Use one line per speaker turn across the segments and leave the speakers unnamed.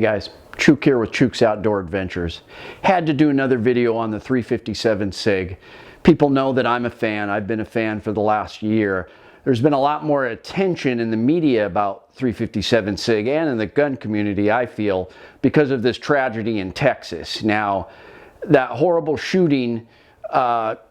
Hey guys, Chuke here with Chuke's Outdoor Adventures. Had to do another video on the 357 SIG. People know that I'm a fan. I've been a fan for the last year. There's been a lot more attention in the media about 357 SIG and in the gun community, I feel, because of this tragedy in Texas. Now, that horrible shooting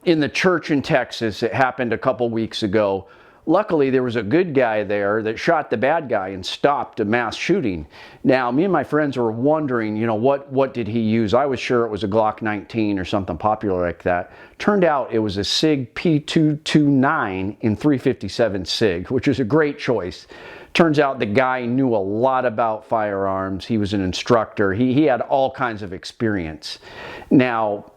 in the church in Texas, it happened a couple weeks ago. Luckily, there was a good guy there that shot the bad guy and stopped a mass shooting. Now, me and my friends were wondering, what did he use? I was sure it was a Glock 19 or something popular like that. Turned out it was a SIG P229 in 357 SIG, which is a great choice. Turns out the guy knew a lot about firearms. He was an instructor. He had all kinds of experience. Now,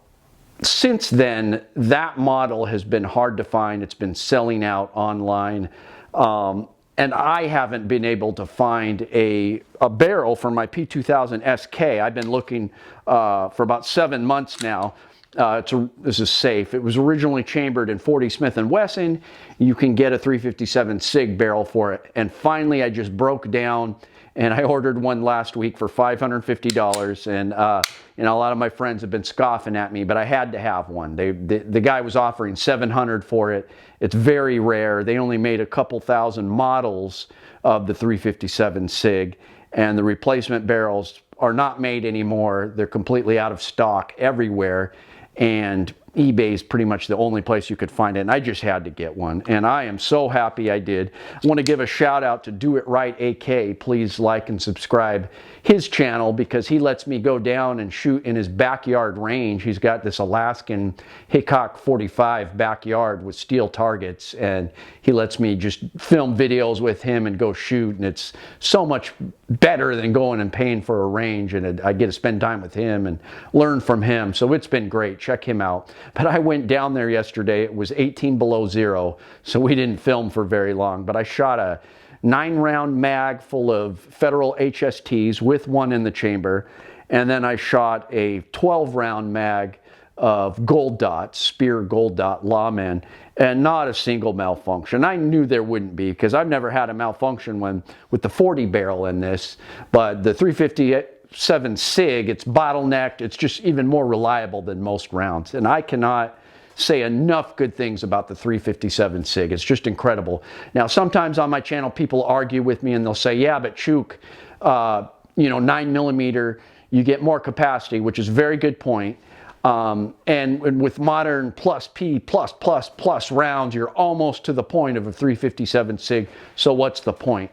since then, that model has been hard to find. It's been selling out online. And I haven't been able to find a barrel for my P2000 SK. I've been looking for about 7 months now. This is safe. It was originally chambered in 40 Smith & Wesson. You can get a 357 SIG barrel for it. And finally, I just broke down and I ordered one last week for $550. And a lot of my friends have been scoffing at me, but I had to have one. The guy was offering $700 for it. It's very rare. They only made a couple thousand models of the 357 SIG, and the replacement barrels are not made anymore. They're completely out of stock everywhere, and eBay is pretty much the only place you could find it, and I just had to get one, and I am so happy I did. I want to give a shout out to Do It Right AK. Please like and subscribe his channel, because he lets me go down and shoot in his backyard range. He's got this Alaskan Hickok 45 backyard with steel targets, and he lets me just film videos with him and go shoot, and it's so much better than going and paying for a range, and I get to spend time with him and learn from him, so it's been great. Check him out. But I went down there yesterday. It was 18 below zero, so we didn't film for very long, but I shot a 9-round mag full of Federal HSTs with one in the chamber, and then I shot a 12-round mag of Gold Dots, Spear Gold Dot Lawmen, and not a single malfunction. I knew there wouldn't be, because I've never had a malfunction with the 40 barrel in this, but the 357 SIG, it's bottlenecked. It's just even more reliable than most rounds, and I cannot say enough good things about the 357 SIG. It's just incredible. Now, sometimes on my channel, people argue with me and they'll say, yeah, but Chuke, 9mm, you get more capacity, which is a very good point. And with modern plus P plus rounds, you're almost to the point of a 357 SIG. So what's the point?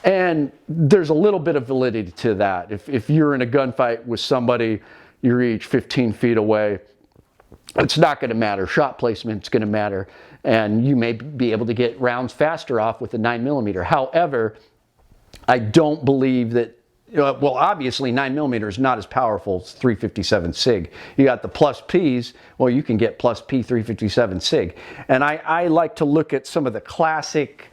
And there's a little bit of validity to that. If you're in a gunfight with somebody, you're each 15 feet away, it's not going to matter. Shot placement's going to matter, and you may be able to get rounds faster off with a 9mm. However, I don't believe that, well, obviously 9mm is not as powerful as 357 SIG. You got the plus Ps, well, you can get plus P 357 SIG. And I like to look at some of the classic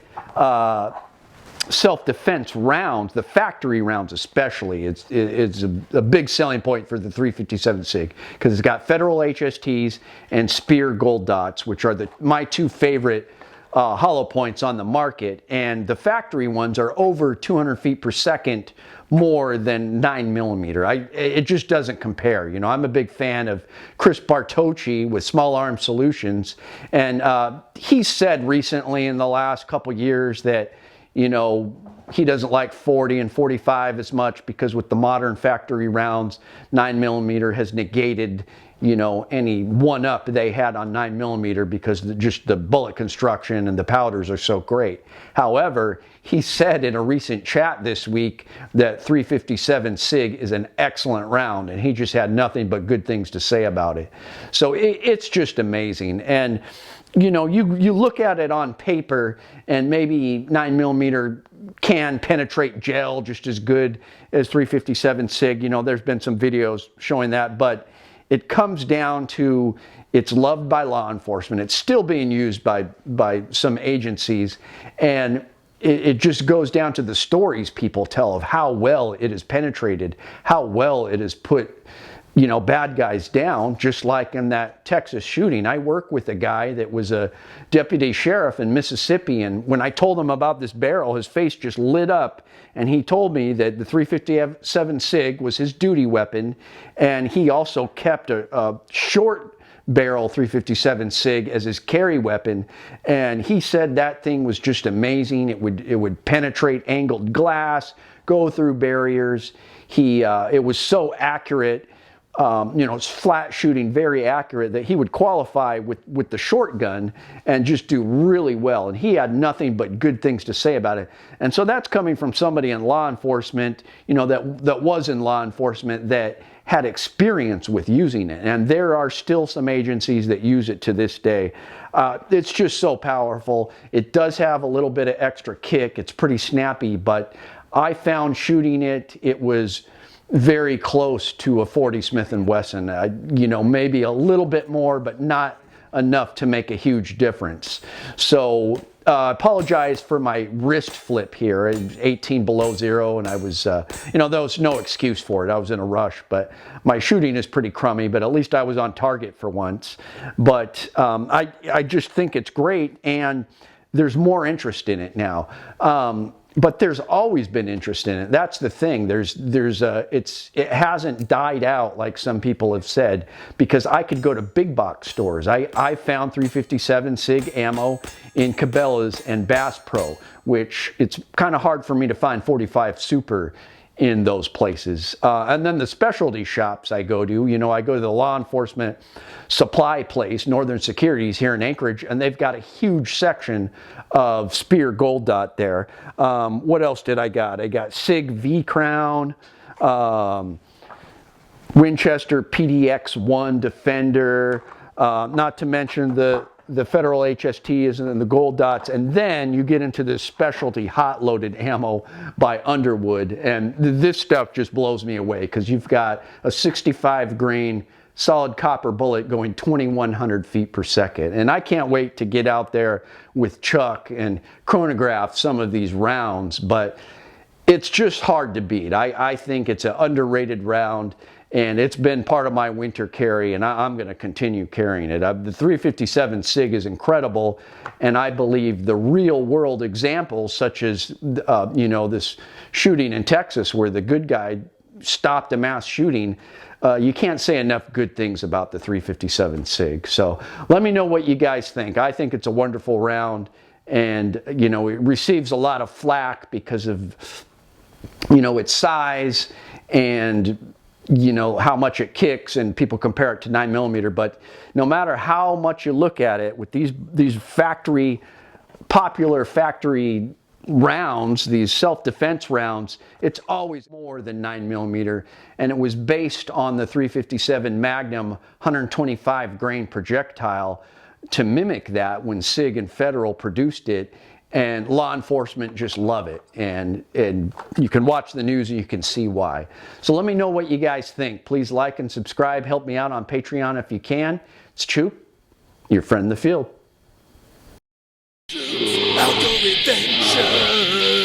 self-defense rounds, the factory rounds especially. It's a big selling point for the 357 SIG, because it's got Federal HSTs and Spear Gold Dots, which are my two favorite hollow points on the market, and the factory ones are over 200 feet per second more than 9mm. It just doesn't compare. I'm a big fan of Chris Bartocci with Small Arms Solutions, and he said recently in the last couple years that he doesn't like 40 and 45 as much, because with the modern factory rounds, 9mm has negated, any one-up they had on 9mm, because just the bullet construction and the powders are so great. However, he said in a recent chat this week that 357 SIG is an excellent round, and he just had nothing but good things to say about it. So it's just amazing. And you look at it on paper, and maybe 9mm can penetrate gel just as good as 357 SIG. There's been some videos showing that, but it comes down to, it's loved by law enforcement. It's still being used by some agencies, and it just goes down to the stories people tell of how well it is penetrated, how well it is put bad guys down, just like in that Texas shooting. I work with a guy that was a deputy sheriff in Mississippi, and when I told him about this barrel, his face just lit up, and he told me that the 357 SIG was his duty weapon, and he also kept a short barrel 357 SIG as his carry weapon, and he said that thing was just amazing. It would penetrate angled glass, go through barriers. It was so accurate. It's flat shooting, very accurate, that he would qualify with the short gun and just do really well. And he had nothing but good things to say about it. And so that's coming from somebody in law enforcement, that was in law enforcement, that had experience with using it. And there are still some agencies that use it to this day. It's just so powerful. It does have a little bit of extra kick. It's pretty snappy, but I found shooting it was very close to a 40 Smith & Wesson. Maybe a little bit more, but not enough to make a huge difference. So I apologize for my wrist flip here. 18 below zero, and I was, there was no excuse for it. I was in a rush, but my shooting is pretty crummy, but at least I was on target for once. But I just think it's great, and there's more interest in it now. But there's always been interest in it. That's the thing. It hasn't died out like some people have said, because I could go to big box stores. I found 357 SIG ammo in Cabela's and Bass Pro, which it's kind of hard for me to find 45 Super in those places. And then the specialty shops I go to, I go to the law enforcement supply place, Northern Securities here in Anchorage, and they've got a huge section of Spear Gold Dot there. What else did I got? I got SIG V Crown, Winchester PDX-1 Defender, not to mention the Federal HST and the Gold Dots, and then you get into this specialty hot-loaded ammo by Underwood, and this stuff just blows me away, because you've got a 65 grain solid copper bullet going 2,100 feet per second, and I can't wait to get out there with Chuck and chronograph some of these rounds, but it's just hard to beat. I think it's an underrated round, and it's been part of my winter carry, and I'm going to continue carrying it. The 357 SIG is incredible, and I believe the real world examples, such as this shooting in Texas where the good guy stopped a mass shooting, you can't say enough good things about the 357 SIG. So let me know what you guys think. I think it's a wonderful round, and it receives a lot of flack because of its size and how much it kicks, and people compare it to 9mm, but no matter how much you look at it, with these popular factory rounds, these self-defense rounds, it's always more than 9mm, and it was based on the 357 Magnum 125 grain projectile to mimic that when SIG and Federal produced it. And law enforcement just love it, and you can watch the news and you can see why. So let me know what you guys think. Please like and subscribe. Help me out on Patreon if you can. It's Chuke, your friend in the field.
Outdoor adventure.